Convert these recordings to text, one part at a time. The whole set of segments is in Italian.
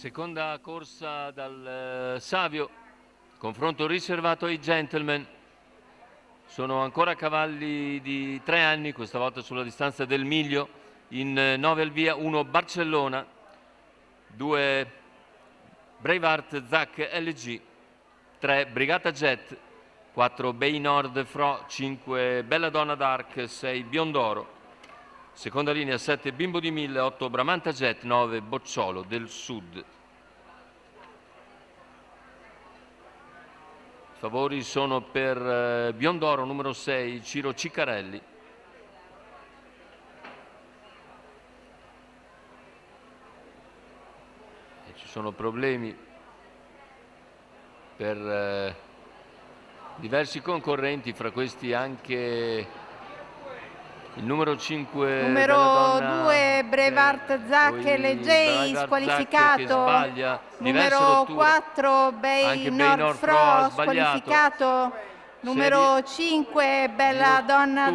Seconda corsa dal Savio, confronto riservato ai gentleman. Sono ancora cavalli di 3 anni, questa volta sulla distanza del miglio, in 9 al via, 1 Barcellona, 2 Braveheart Zac LG, 3 Brigata Jet, 4 Bay Nord Fro, 5 Bella Donna Dark, 6 Biondoro. Seconda linea 7 Bimbo di 1000, 8 Bramanta Jet, 9 Bocciolo del Sud. Favori sono per Biondoro numero 6 Ciro Ciccarelli. E ci sono problemi per diversi concorrenti, fra questi anche il numero 5 numero 2 Braveheart Zac LJ squalificato, numero 4 Bay Nord Fro squalificato, numero 5 Bella Donna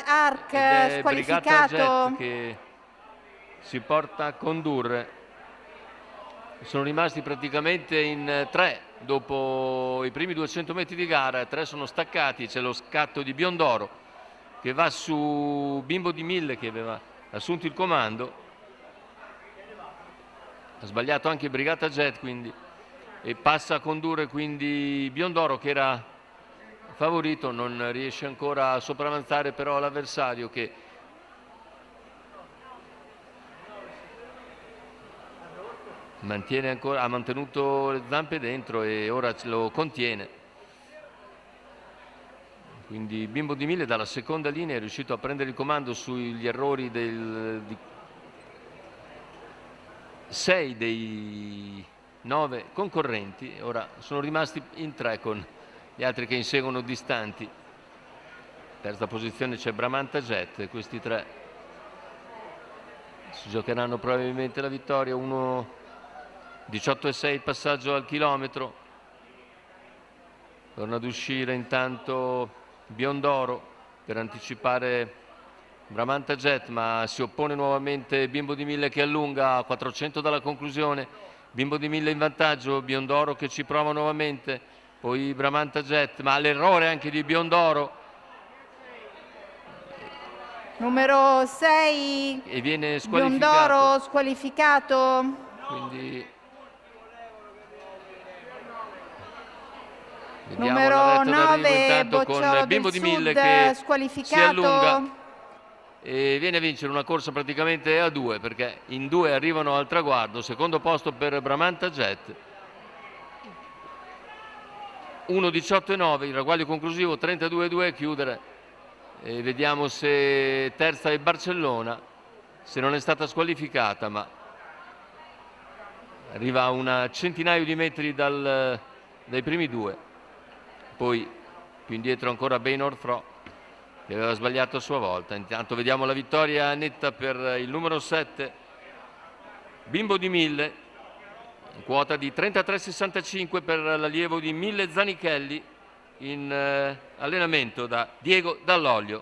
Arc squalificato, che si porta a condurre. Sono rimasti praticamente in 3 dopo i primi 200 metri di gara, 3 sono staccati, c'è lo scatto di Biondoro che va su Bimbo di 1000 che aveva assunto il comando, ha sbagliato anche Brigata Jet quindi, e passa a condurre quindi Biondoro che era favorito, non riesce ancora a sopravanzare però l'avversario che ha mantenuto le zampe dentro e ora lo contiene. Quindi Bimbo di 1000 dalla seconda linea è riuscito a prendere il comando sugli errori di 6 dei 9 concorrenti. Ora sono rimasti in 3 con gli altri che inseguono distanti. Terza posizione c'è Bramanta Jet, questi 3 si giocheranno probabilmente la vittoria. 1:18,6 il passaggio al chilometro. Torna ad uscire intanto Biondoro per anticipare Bramanta Jet, ma si oppone nuovamente Bimbo di 1000 che allunga a 400 dalla conclusione. Bimbo di 1000 in vantaggio, Biondoro che ci prova nuovamente, poi Bramanta Jet, ma l'errore anche di Biondoro. Numero 6 e viene squalificato. Biondoro squalificato. Quindi numero 9 Bocciolo con Bimbo del di 1000 Sud che squalificato, si allunga e viene a vincere una corsa praticamente a 2 perché in 2 arrivano al traguardo. Secondo posto per Bramanta Jet, 1:18,9 il ragguaglio conclusivo, 32,2 chiudere, e vediamo se terza è Barcellona, se non è stata squalificata, ma arriva a un centinaio di metri dai primi 2. Poi più indietro ancora Bay Nord Fro che aveva sbagliato a sua volta. Intanto vediamo la vittoria netta per il numero 7 Bimbo di 1000, quota di 33,65 per l'allievo di 1000 Zanichelli, in allenamento da Diego Dall'Olio.